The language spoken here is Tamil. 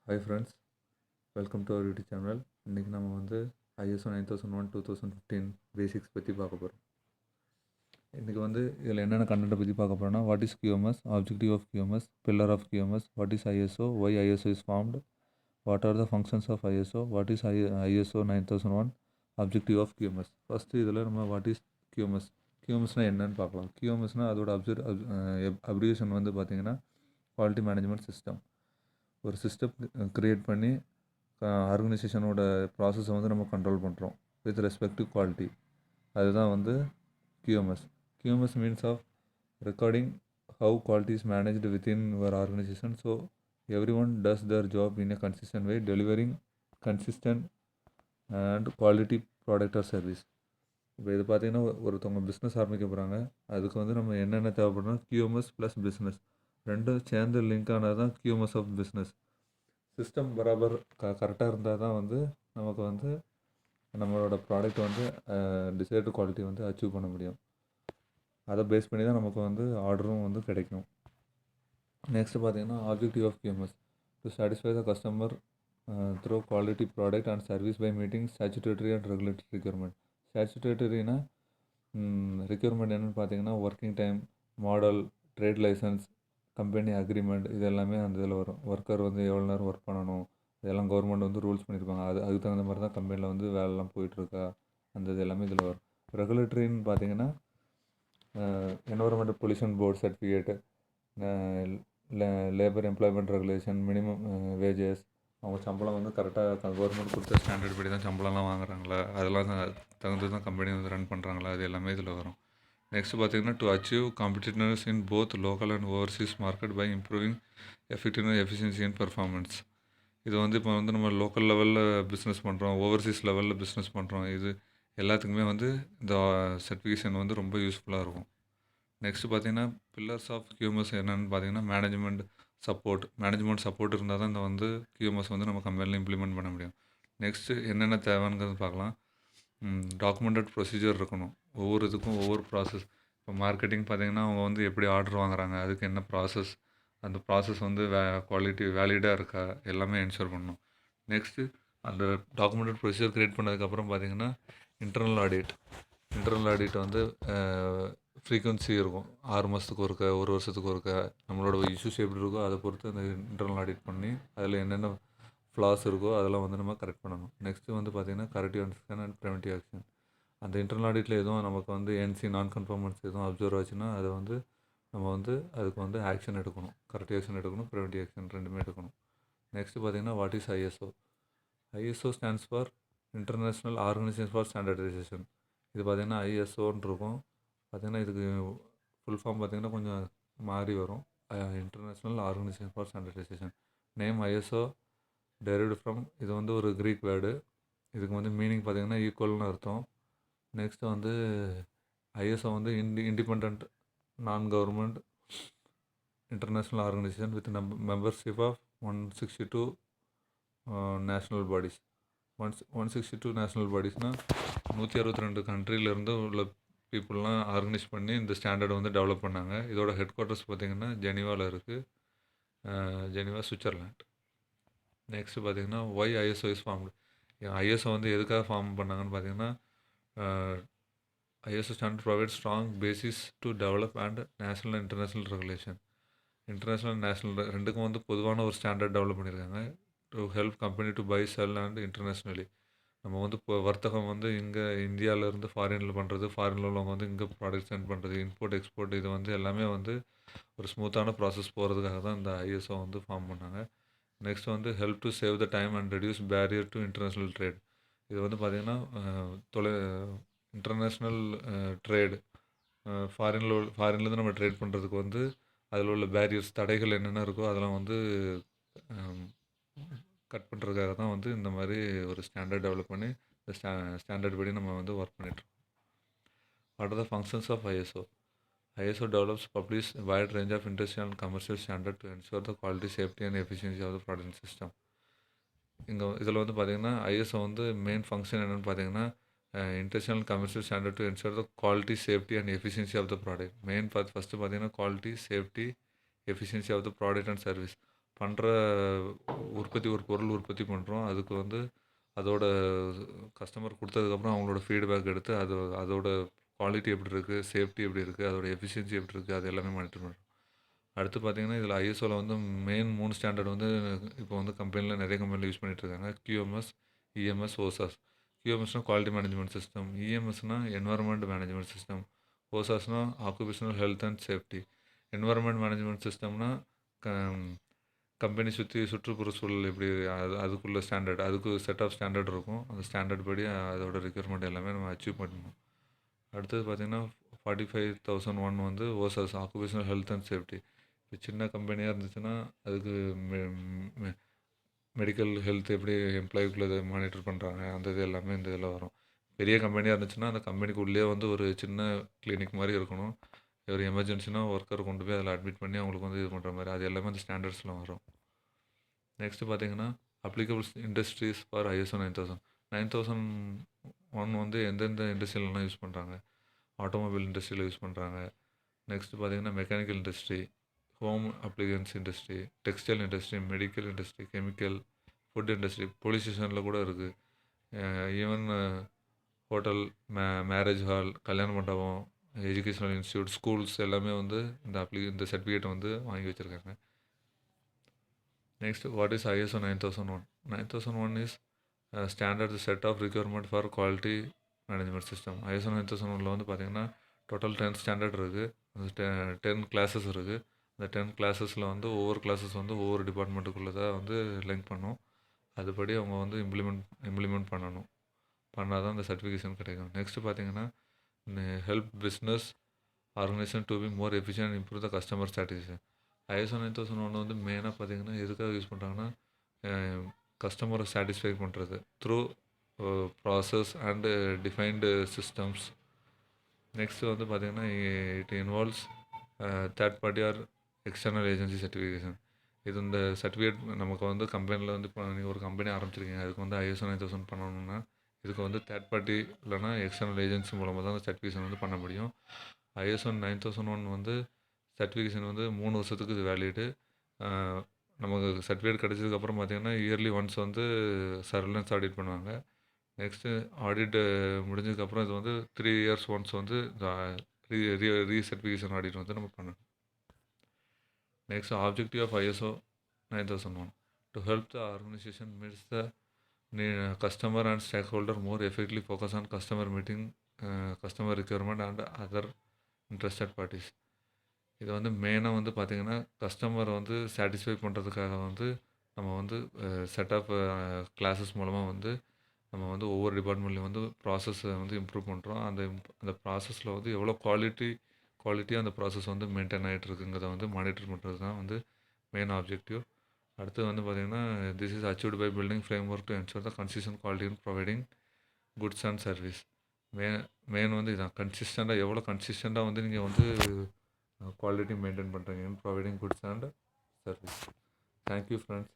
Hi friends, welcome to our YouTube channel. இன்றைக்கி நம்ம வந்து ISO 9001 2015 பேசிக்ஸ் பற்றி பார்க்க போகிறோம். இன்றைக்கி வந்து இதில் என்னென்ன கண்டென்ட்டை பற்றி பார்க்க போகிறோம்னா, what is QMS, objective of QMS, pillar of QMS, what is ISO, why ISO is formed, what are the functions of ISO, what is ISO 9001, objective of QMS. First இதில் நம்ம வாட் இஸ் QMS, QMSனால் என்னன்னு பார்க்கலாம். QMSனால் அதோட அப்ரிவேஷன் வந்து பார்த்திங்கன்னா குவாலிட்டி மேனேஜ்மெண்ட் சிஸ்டம். ஒரு சிஸ்டம் க்ரியேட் பண்ணி ஆர்கனைசேஷனோட ப்ராசஸை வந்து நம்ம கண்ட்ரோல் பண்ணுறோம் வித் ரெஸ்பெக்ட் டு குவாலிட்டி. அதுதான் வந்து QMS. QMS means of recording how quality is managed within your organisation. So every one does their job in a consistent way, delivering consistent and quality product or service. இப்போ இது பார்த்திங்கன்னா ஒருத்தவங்க பிஸ்னஸ் ஆரம்பிக்க போகிறாங்க. அதுக்கு வந்து நம்ம என்னென்ன தேவைப்படுறோம், QMS ப்ளஸ் பிஸ்னஸ் ரெண்டும் சேர்ந்து லிங்க் ஆனது தான் QMS of business. System proper கரெக்டாக இருந்தால் தான் வந்து நமக்கு வந்து நம்மளோட ப்ராடக்ட் வந்து டிசைர்டு குவாலிட்டி வந்து அச்சீவ் பண்ண முடியும். அதை பேஸ் பண்ணி தான் நமக்கு வந்து ஆர்டரும் வந்து கிடைக்கும். நெக்ஸ்ட்டு பார்த்திங்கன்னா objective of QMS to satisfy the customer through quality product and service by meeting statutory and regulatory requirement. ஸ்டாச்சுட்டரினா ரெக்யர்மெண்ட் என்னென்னு பார்த்தீங்கன்னா working time, model, trade license, company agreement, இது எல்லாமே அந்த இதில் வரும். ஒர்க்கர் வந்து எவ்வளோ நேரம் ஒர்க் பண்ணணும், இதெல்லாம் கவர்மெண்ட் வந்து ரூல்ஸ் பண்ணியிருப்பாங்க. அதுக்கு தகுந்த மாதிரி தான் கம்பெனியில் வந்து வேலைலாம் போயிட்டுருக்கா, அந்த இது எல்லாமே இதில் வரும். ரெகுலேட்டரின்னு பார்த்தீங்கன்னா environmental pollution board certificate, labour employment regulation, minimum wages, அவங்க சம்பளம் வந்து கரெக்டாக கவர்மெண்ட் கொடுத்த ஸ்டாண்டர்ட் படி தான் சம்பளம்லாம் வாங்குறாங்களா, அதெல்லாம் தகுந்து தான் கம்பெனி வந்து ரன் பண்ணுறாங்களா, அது எல்லாமே இதில் வரும். நெக்ஸ்ட் பார்த்திங்கன்னா to achieve competitiveness in both local and overseas market by improving effectiveness, efficiency and performance. இது வந்து இப்போ வந்து நம்ம லோக்கல் லெவலில் பிஸ்னஸ் பண்ணுறோம், ஓவர்சீஸ் லெவலில் பிஸ்னஸ் பண்ணுறோம், இது எல்லாத்துக்குமே வந்து இந்த சர்டிஃபிகேஷன் வந்து ரொம்ப யூஸ்ஃபுல்லாக இருக்கும். நெக்ஸ்ட்டு பார்த்திங்கன்னா பில்லர்ஸ் ஆஃப் QMS என்னென்னு பார்த்தீங்கன்னா மேனேஜ்மெண்ட் சப்போர்ட் இருந்தால் தான் இந்த வந்து QMS வந்து நம்ம கம்பெனியில் இம்ப்ளிமெண்ட் பண்ண முடியும். நெக்ஸ்ட்டு என்னென்ன தேவைங்கிறது பார்க்கலாம். டாக்குமெண்டட் ப்ரொசீஜர் இருக்கணும். ஒவ்வொரு இதுக்கும் ஒவ்வொரு ப்ராசஸ். இப்போ மார்க்கெட்டிங் பார்த்திங்கன்னா அவங்க வந்து எப்படி ஆர்டர் வாங்குறாங்க, அதுக்கு என்ன ப்ராசஸ், அந்த ப்ராசஸ் வந்து குவாலிட்டி வேலிடாக இருக்கா, எல்லாமே என்ஷூர் பண்ணணும். நெக்ஸ்ட்டு அந்த டாக்குமெண்டட் ப்ரொசீஜர் க்ரியேட் பண்ணதுக்கப்புறம் பார்த்திங்கன்னா இன்டர்னல் ஆடிட் வந்து ஃப்ரீக்வன்சி இருக்கும். 6 மாதத்துக்கு ஒருக்க, 1 வருஷத்துக்கு ஒருக்க, நம்மளோட இஷ்யூஸ் எப்படி இருக்கோ அதை பொறுத்து அந்த இன்டர்னல் ஆடிட் பண்ணி அதில் என்னென்ன ஃப்ளாஸ் இருக்கோ அதெல்லாம் வந்து நம்ம கரெக்ட் பண்ணணும். நெக்ஸ்ட்டு வந்து பார்த்திங்கன்னா corrective action and preventive action. அந்த இன்டர்னல் ஆடிட்டில் எதுவும் நமக்கு வந்து NC நான் கன்ஃபார்மன்ஸ் எதுவும் அப்சர்வ் ஆச்சுன்னா அதை வந்து நம்ம வந்து அதுக்கு வந்து ஆக்ஷன் எடுக்கணும். கரெக்டிவ் ஆக்ஷன் எடுக்கணும், ப்ரிவென்டிவ் ஆக்ஷன் ரெண்டுமே எடுக்கணும். நெக்ஸ்ட்டு பார்த்திங்கன்னா what is ISO stands for international organisation for standardisation. இது பார்த்திங்கன்னா ISOன்னு இருக்கும். பார்த்திங்கன்னா இதுக்கு ஃபுல் ஃபார்ம் பார்த்திங்கன்னா கொஞ்சம் மாறி வரும். International organisation for standardisation. Name ISO derived from, இது வந்து ஒரு க்ரீக் வேர்டு. இதுக்கு வந்து மீனிங் பார்த்திங்கன்னா ஈக்குவல்னு அர்த்தம். நெக்ஸ்ட்டு வந்து ISO வந்து independent non government international organisation with membership of 162 national bodies. 162 national பாடிஸ்னால் 162 கண்ட்ரியிலேருந்து உள்ள பீப்புளெலாம் ஆர்கனைஸ் பண்ணி இந்த ஸ்டாண்டர்டை வந்து டெவலப் பண்ணாங்க. இதோட ஹெட் குவார்ட்டர்ஸ் பார்த்திங்கன்னா ஜெனீவாவில் இருக்குது, ஜெனீவா, சுவிட்சர்லாண்ட். நெக்ஸ்ட்டு பார்த்திங்கன்னா why ISO is formed. ISO வந்து எதுக்காக ஃபார்ம் பண்ணாங்கன்னு பார்த்திங்கன்னா ISO standard provide strong basis to develop and national and international regulation. International and national ரெண்டுக்கும் வந்து பொதுவான ஒரு ஸ்டாண்டர்ட் டெவலப் பண்ணியிருக்காங்க. To help company to buy, sell and internationally. நம்ம வந்து இப்போ வர்த்தகம் வந்து இங்கே இந்தியாவிலேருந்து ஃபாரினில் பண்ணுறது, ஃபாரினில் உள்ளவங்க வந்து இங்கே ப்ராடக்ட் சென்ட் பண்ணுறது, இம்போர்ட் எக்ஸ்போர்ட், இது வந்து எல்லாமே வந்து ஒரு ஸ்மூத்தான ப்ராசஸ் போகிறதுக்காக தான் இந்த ISO வந்து ஃபார்ம் பண்ணாங்க. நெக்ஸ்ட் வந்து help to save the time and reduce barrier to international trade. இது வந்து பார்த்திங்கன்னா இன்டர்நேஷ்னல் ட்ரேடு, ஃபாரின்லேருந்து நம்ம ட்ரேட் பண்ணுறதுக்கு வந்து அதில் உள்ள பேரியர்ஸ், தடைகள் என்னென்ன இருக்கோ அதெல்லாம் வந்து கட் பண்ணுறதுக்காக தான் வந்து இந்த மாதிரி ஒரு ஸ்டாண்டர்ட் டெவலப் பண்ணி இந்த ஸ்டாண்டர்ட் படி நம்ம வந்து ஒர்க் பண்ணிகிட்ருக்கோம். What are the functions of ISO develops publish a wide range of industrial and commercial standard to ensure the quality, safety and efficiency of the production system. இதில் வந்து பார்த்திங்கன்னா ISO வந்து மெயின் ஃபங்க்ஷன் என்னென்னு பார்த்தீங்கன்னா industrial commercial standard to ensure the quality, safety and efficiency of the product. First பார்த்தீங்கன்னா quality, safety, efficiency of the product and service. பண்ணுற ஒரு பொருள் உற்பத்தி பண்ணுறோம். அதுக்கு வந்து அதோட கஸ்டமர் கொடுத்ததுக்கப்புறம் அவங்களோட ஃபீட்பேக் எடுத்து அதோட குவாலிட்டி எப்படி இருக்குது, சேஃப்டி எப்படி இருக்குது, அதோட எஃபிஷியன்சி எப்படி இருக்குது, அது எல்லாமே மானிட்டர் பண்ணுறோம். அடுத்து பார்த்தீங்கன்னா, இதில் ஐஎஸ்ஓவில் வந்து மெயின் 3 ஸ்டாண்டர்ட் வந்து இப்போ வந்து கம்பெனியில் நிறைய கம்பெனியில் யூஸ் பண்ணிட்டு இருக்காங்க. QMS, EMS, OSAS. QMSனா குவாலிட்டி மேனேஜ்மெண்ட் சிஸ்டம், EMSனா என்வரன்மெண்ட் மேனேஜ்மெண்ட் சிஸ்டம், OSASனா occupational health and safety. Environment management சிஸ்டம்னா க கம்பெனி சுற்றுப்புற சூழல் எப்படி அதுக்குள்ள ஸ்டாண்டர்ட் அதுக்கு செட் ஆஃப் ஸ்டாண்டர்ட் இருக்கும். அந்த ஸ்டாண்டர்ட் படி அதோட ரெக்யர்மெண்ட் எல்லாமே நம்ம அச்சீவ் பண்ணணும். அடுத்தது பார்த்திங்கன்னா 45,001 வந்து ஓசாஸ் ஆக்குபேஷனல் ஹெல்த் அண்ட் சேஃப்டி. இப்போ சின்ன கம்பெனியாக இருந்துச்சுன்னா அதுக்கு மெடிக்கல் ஹெல்த் எப்படி எம்ப்ளாய்க்குள்ளே மானிட்டர் பண்ணுறாங்க அந்த இது எல்லாமே இந்த இதில் வரும். பெரிய கம்பெனியாக இருந்துச்சுன்னா அந்த கம்பெனிக்குள்ளேயே வந்து ஒரு சின்ன கிளினிக் மாதிரி இருக்கணும். ஒரு எமர்ஜென்சினா ஒர்க்கர் கொண்டு போய் அதில் அட்மிட் பண்ணி அவங்களுக்கு வந்து இது பண்ணுற மாதிரி அது எல்லாமே அந்த ஸ்டாண்டர்ட்ஸில் வரும். நெக்ஸ்ட்டு பார்த்தீங்கன்னா அப்ளிகபிள்ஸ் இண்டஸ்ட்ரீஸ் ஃபார் ISO 9001 வந்து எந்தெந்த இண்டஸ்ட்ரியிலலாம் யூஸ் பண்ணுறாங்க. ஆட்டோமொபைல் இண்டஸ்ட்ரியில் யூஸ் பண்ணுறாங்க. நெக்ஸ்ட்டு பார்த்தீங்கன்னா mechanical industry, home applicants industry, textile industry, medical industry, chemical, food industry, police ஸ்டேஷனில் கூட இருக்குது. ஈவன் ஹோட்டல், மேரேஜ் ஹால், கல்யாண மண்டபம், எஜுகேஷனல் இன்ஸ்டியூட், ஸ்கூல்ஸ் எல்லாமே வந்து இந்த சர்டிஃபிகேட்டை வந்து வாங்கி வச்சுருக்காங்க. Next, what is ISO 9001? 9001 is a standard set of requirement for quality management system. ISO 9001 வந்து பார்த்தீங்கன்னா டோட்டல் 10 ஸ்டாண்டர்ட் இருக்குது. அந்த 10 கிளாஸஸ் இருக்குது. அந்த 10 கிளாஸஸில் வந்து ஒவ்வொரு கிளாஸஸ் வந்து ஒவ்வொரு டிபார்ட்மெண்ட்டுக்குள்ளே தான் வந்து லிங்க் பண்ணும். அதுபடி அவங்க வந்து இம்ப்ளிமெண்ட் பண்ணணும். பண்ணால் தான் அந்த சர்டிஃபிகேஷன் கிடைக்கும். நெக்ஸ்ட்டு பார்த்தீங்கன்னா help business organisation to be more efficient improve the customer satisfaction. ISO 9001 வந்து மெயினாக பார்த்தீங்கன்னா எதுக்காக யூஸ் பண்ணுறாங்கன்னா கஸ்டமரை சாட்டிஸ்ஃபை பண்ணுறது through process and defined systems. Next வந்து பார்த்திங்கன்னா it involves third party R external agency certification. இது இந்த சர்டிஃபிகேட் நமக்கு வந்து கம்பெனியில் வந்து இப்போ நீங்கள் ஒரு கம்பெனி ஆரம்பிச்சிருக்கீங்க, அதுக்கு வந்து ISO 9001 பண்ணணும்னா இதுக்கு வந்து தேர்ட் பார்ட்டி இல்லைனா எக்ஸ்டர்னல் ஏஜென்சி மூலமாக தான் அந்த சர்டிஃபிகேஷன் வந்து பண்ண முடியும். ISO 9001 வந்து சர்டிஃபிகேஷன் வந்து 3 வருஷத்துக்கு இது வேலிடு. நமக்கு சர்டிஃபிகேட் கிடச்சதுக்கப்புறம் பார்த்திங்கன்னா இயர்லி ஒன்ஸ் வந்து சர்வேலன்ஸ் ஆடிட் பண்ணுவாங்க. நெக்ஸ்ட்டு ஆடிட் முடிஞ்சதுக்கப்புறம் இது வந்து 3 இயர்ஸ் ஒன்ஸ் வந்து ரீசர்டிஃபிகேஷன் ஆடிட் வந்து நம்ம பண்ணணும். Next objective of ISO 9001 to help the organisation meets the customer and stakeholder more effectively focus on customer meeting, customer requirement and other interested parties. இது வந்து மெயினாக வந்து பார்த்திங்கன்னா கஸ்டமரை வந்து சாட்டிஸ்ஃபை பண்ணுறதுக்காக வந்து நம்ம வந்து செட் ஆஃப் கிளாஸஸ் மூலமாக வந்து நம்ம வந்து ஒவ்வொரு டிபார்ட்மெண்ட்லேயும் வந்து ப்ராசஸை வந்து இம்ப்ரூவ் பண்ணுறோம். அந்த ப்ராசஸில் வந்து எவ்வளோ குவாலிட்டியாக அந்த ப்ராசஸ் வந்து மெயின்டைன் ஆகிட்டு இருக்குங்கிறத வந்து மானிட்டர் பண்ணுறது தான் வந்து மெயின் ஆப்ஜெக்டிவ். அடுத்து வந்து பார்த்திங்கன்னா this is achieved by building frame work to ensure the consistent quality in providing goods and service. Main வந்து இதான் கன்சிஸ்டண்ட்டாக எவ்வளோ கன்சிஸ்டண்ட்டாக வந்து நீங்கள் வந்து குவாலிட்டி மெயின்டைன் பண்ணுறீங்க இன் providing goods and service. Thank you friends.